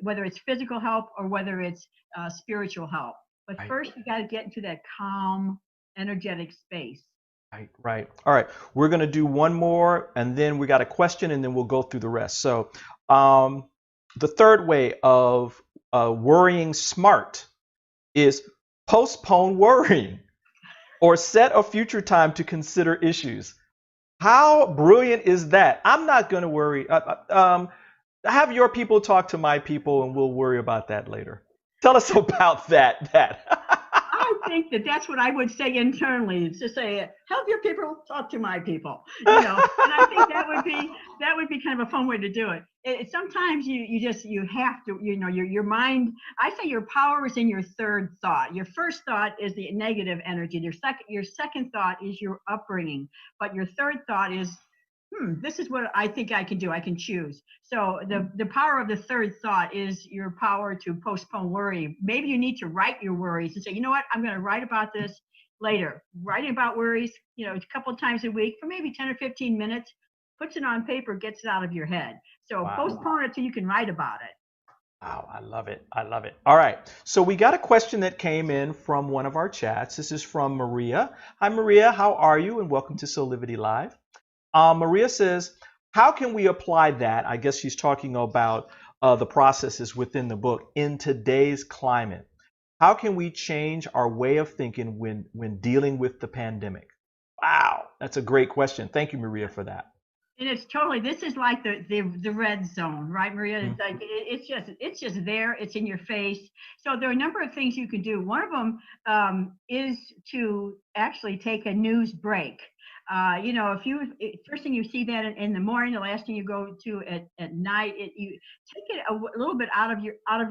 whether it's physical help or whether it's spiritual help. But first, you got to get into that calm, energetic space. Right. All right. We're going to do one more, and then we got a question, and then we'll go through the rest. So the third way of worrying smart is postpone worrying, or set a future time to consider issues. How brilliant is that? I'm not going to worry. Have your people talk to my people, and we'll worry about that later. Tell us about that. I think that's what I would say internally. It's to say, have your people talk to my people. And I think that would be kind of a fun way to do it. Sometimes you have to, your mind. I say your power is in your third thought. Your first thought is the negative energy. Your second thought is your upbringing, but your third thought is, this is what I think I can do. I can choose. So the power of the third thought is your power to postpone worry. Maybe you need to write your worries and say, you know what, I'm going to write about this later. Writing about worries, a couple of times a week for maybe 10 or 15 minutes, puts it on paper, gets it out of your head. So postpone it till you can write about it. Wow, I love it. I love it. All right. So we got a question that came in from one of our chats. This is from Maria. Hi, Maria. How are you? And welcome to Soulivity Live. Maria says, how can we apply that? I guess she's talking about the processes within the book in today's climate. How can we change our way of thinking when dealing with the pandemic? Wow, that's a great question. Thank you, Maria, for that. And it's totally, this is like the red zone, right, Maria? It's like, it's just there, it's in your face. So there are a number of things you can do. One of them is to actually take a news break. First thing you see that in the morning, the last thing you go to at night, you take it a little bit out of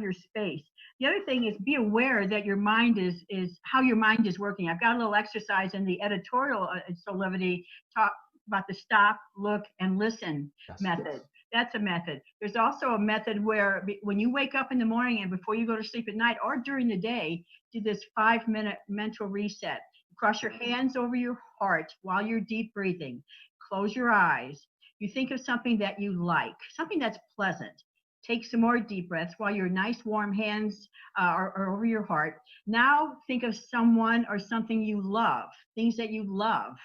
your space. The other thing is be aware that your mind is how your mind is working. I've got a little exercise in the editorial at Soulivity talk about the stop, look, and listen method. That's a method. There's also a method where when you wake up in the morning and before you go to sleep at night or during the day, do this 5-minute mental reset. Cross your hands over your heart while you're deep breathing. Close your eyes. You think of something that you like, something that's pleasant. Take some more deep breaths while your nice warm hands are over your heart. Now think of someone or something you love, things that you love.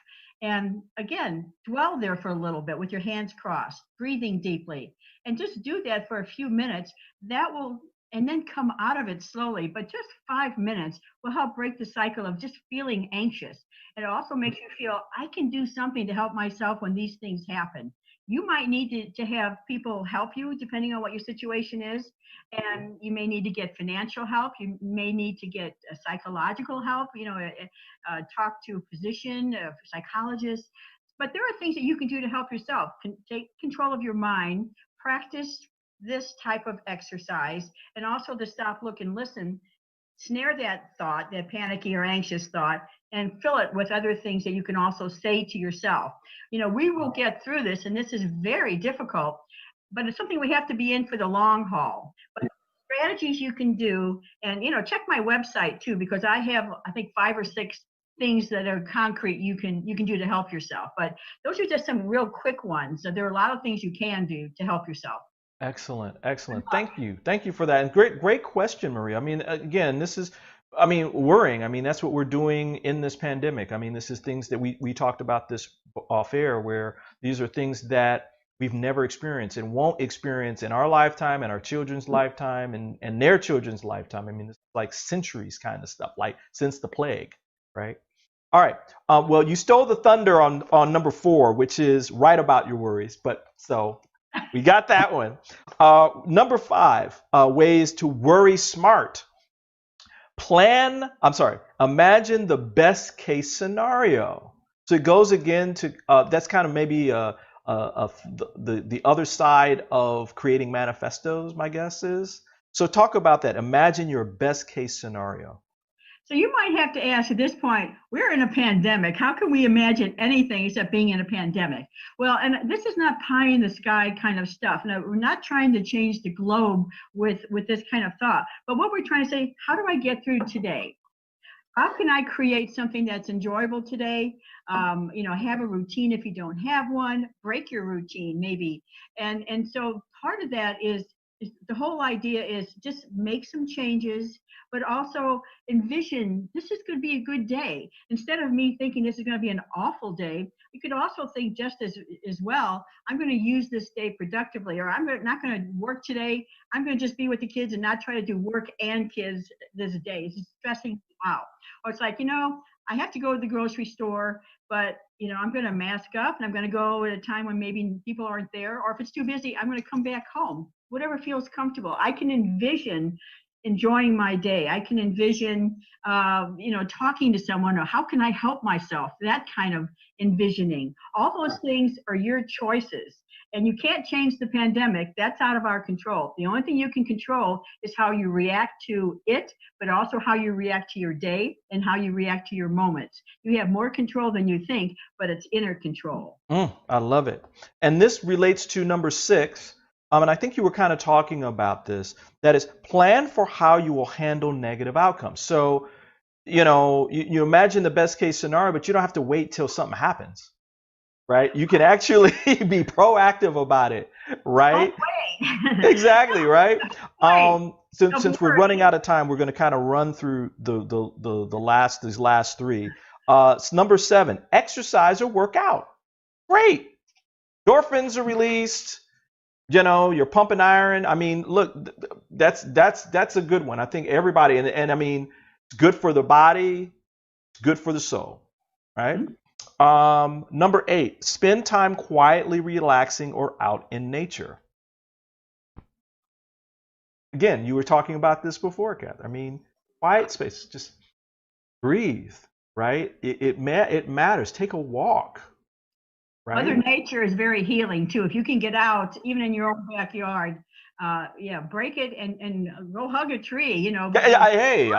And again, dwell there for a little bit with your hands crossed, breathing deeply. And just do that for a few minutes. And then come out of it slowly. But just 5 minutes will help break the cycle of just feeling anxious. And it also makes you feel, I can do something to help myself when these things happen. You might need to have people help you depending on what your situation is. And you may need to get financial help. You may need to get psychological help, talk to a physician, a psychologist. But there are things that you can do to help yourself. Take control of your mind, practice this type of exercise, and also to stop, look, and listen. Snare that thought, that panicky or anxious thought, and fill it with other things that you can also say to yourself. We will get through this, and this is very difficult, but it's something we have to be in for the long haul. But strategies you can do, and check my website too, because I have, I think, 5 or 6 things that are concrete you can do to help yourself. But those are just some real quick ones. So there are a lot of things you can do to help yourself. Excellent. Thank you for that. And great question, Maria. I mean, again, worrying. That's what we're doing in this pandemic. This is things that we talked about this off air, where these are things that we've never experienced and won't experience in our lifetime and our children's lifetime and their children's lifetime. I mean, it's like centuries kind of stuff, like since the plague, right? All right. Well, you stole the thunder on number 4, which is write about your worries. But so we got that one. Number 5, ways to worry smart. Imagine the best case scenario. So it goes again to, that's kind of maybe the other side of creating manifestos, my guess is. So talk about that. Imagine your best case scenario. So you might have to ask at this point, we're in a pandemic. How can we imagine anything except being in a pandemic? Well, and this is not pie in the sky kind of stuff. No, we're not trying to change the globe with this kind of thought. But what we're trying to say, how do I get through today? How can I create something that's enjoyable today? Have a routine if you don't have one. Break your routine, maybe. And so part of that is the whole idea is just make some changes, but also envision this is going to be a good day. Instead of me thinking this is going to be an awful day, you could also think just as well, I'm going to use this day productively, or I'm not going to work today. I'm going to just be with the kids and not try to do work and kids this day. It's stressing out. Or it's like, I have to go to the grocery store, but I'm going to mask up and I'm going to go at a time when maybe people aren't there. Or if it's too busy, I'm going to come back home. Whatever feels comfortable. I can envision enjoying my day. I can envision, talking to someone, or how can I help myself? That kind of envisioning. All those things are your choices. And you can't change the pandemic. That's out of our control. The only thing you can control is how you react to it, but also how you react to your day and how you react to your moments. You have more control than you think, but it's inner control. I love it. And this relates to number 6. And I think you were kind of talking about this. That is, plan for how you will handle negative outcomes. So, you imagine the best case scenario, but you don't have to wait till something happens. Right? You can actually be proactive about it, right? Exactly, right? Since we're running out of time, we're going to kind of run through these last 3. Number 7, exercise or work out. Great. Endorphins are released. You're pumping iron. I mean, look, that's a good one. I think everybody, and I mean, it's good for the body, it's good for the soul, right? Mm-hmm. Number 8, spend time quietly relaxing or out in nature. Again, you were talking about this before, Kath. I mean, quiet space, just breathe, right? It matters. Take a walk, right? Mother Nature is very healing too. If you can get out, even in your own backyard, break it and go hug a tree. Hey,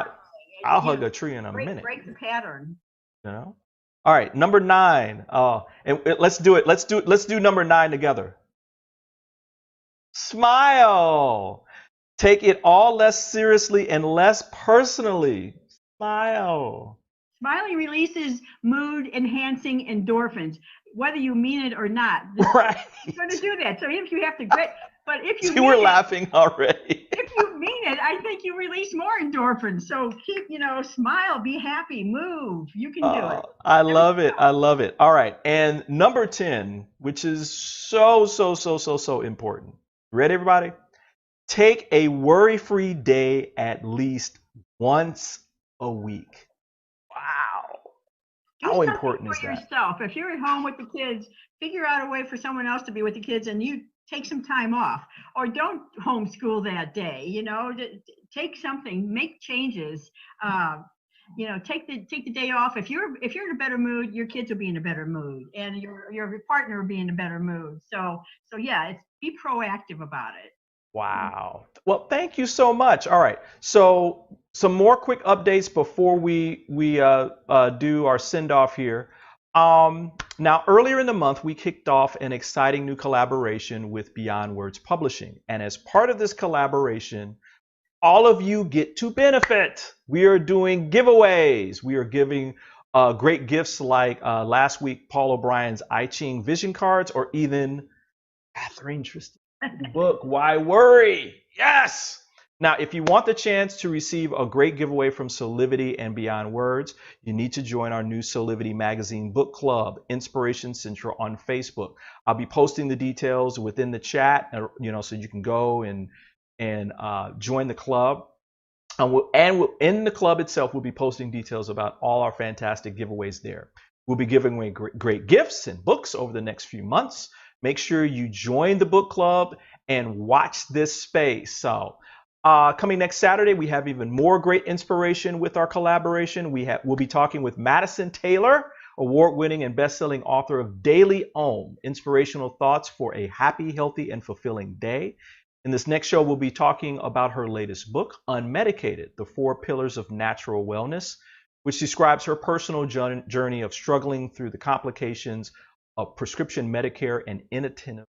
I'll hug a tree in a minute. Break the pattern. All right, number 9. And let's do it. Let's do number 9 together. Smile. Take it all less seriously and less personally. Smile. Smiling releases mood-enhancing endorphins, whether you mean it or not. Right. You're going to do that. So if you have to grit, but if you were laughing already. If you mean it, I think you release more endorphins. So keep, smile, be happy, move. You can do it. I love it. I love it. All right. And number 10, which is so important. Ready, everybody? Take a worry-free day at least once a week. Wow. How important is that? Yourself. If you're at home with the kids, figure out a way for someone else to be with the kids and you take some time off, or don't homeschool that day. Take something, make changes. Take the day off. If you're in a better mood, your kids will be in a better mood, and your partner will be in a better mood. So be proactive about it. Wow. Well, thank you so much. All right. So some more quick updates before we do our send off here. Now, earlier in the month, we kicked off an exciting new collaboration with Beyond Words Publishing. And as part of this collaboration, all of you get to benefit. We are doing giveaways. We are giving great gifts like last week, Paul O'Brien's I Ching vision cards, or even Kathryn Tristan's book, Why Worry? Yes! Now, if you want the chance to receive a great giveaway from Soulivity and Beyond Words, you need to join our new Soulivity Magazine book club, Inspiration Central, on Facebook. I'll be posting the details within the chat, so you can go and join the club. In the club itself, we'll be posting details about all our fantastic giveaways there. We'll be giving away great gifts and books over the next few months. Make sure you join the book club and watch this space. So coming next Saturday, we have even more great inspiration with our collaboration. We'll be talking with Madison Taylor, award-winning and best-selling author of Daily Om, Inspirational Thoughts for a Happy, Healthy, and Fulfilling Day. In this next show, we'll be talking about her latest book, Unmedicated, The 4 Pillars of Natural Wellness, which describes her personal journey of struggling through the complications of prescription Medicare and inattentive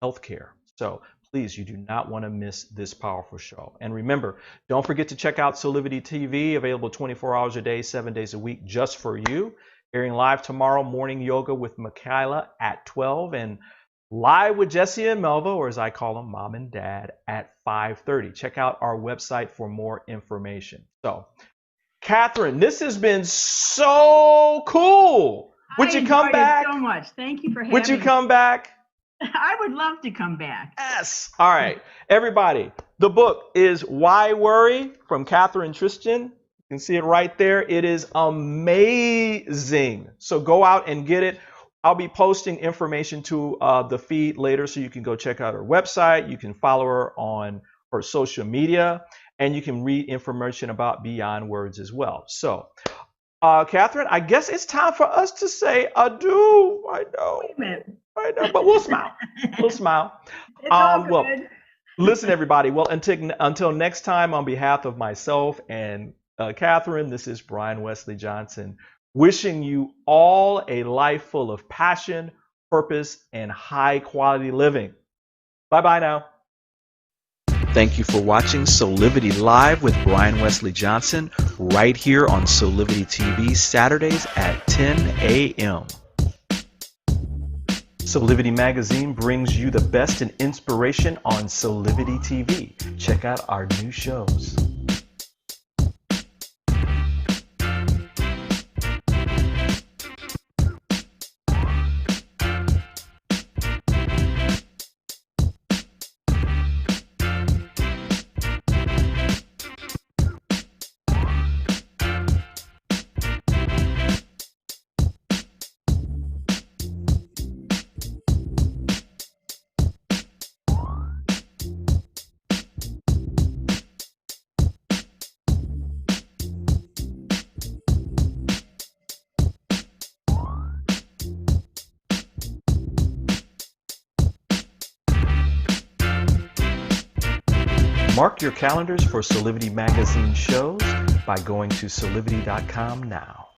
healthcare. So please, you do not want to miss this powerful show. And remember, don't forget to check out Soulivity TV, available 24 hours a day, 7 days a week, just for you. Airing live tomorrow, morning yoga with Michaela at 12, and live with Jesse and Melva, or as I call them, Mom and Dad, at 5:30. Check out our website for more information. So, Kathryn, this has been so cool. Would you come back? So much. Thank you for having me. Would you come back? I would love to come back. Yes. All right. Everybody, the book is Why Worry from Kathryn Tristan. You can see it right there. It is amazing. So go out and get it. I'll be posting information to the feed later, so you can go check out her website. You can follow her on her social media, and you can read information about Beyond Words as well. So, Kathryn, I guess it's time for us to say adieu. I know. Wait a minute. I know, but we'll smile. We'll smile. It's all Well, good. listen, everybody. Well, until next time, on behalf of myself and Kathryn, this is Brian Wesley Johnson, wishing you all a life full of passion, purpose, and high quality living. Bye-bye now. Thank you for watching Soulivity Live with Brian Wesley Johnson, right here on Soulivity TV, Saturdays at 10 a.m. Soulivity Magazine brings you the best in inspiration on Soulivity TV. Check out our new shows. Mark your calendars for Soulivity Magazine shows by going to soulivity.com now.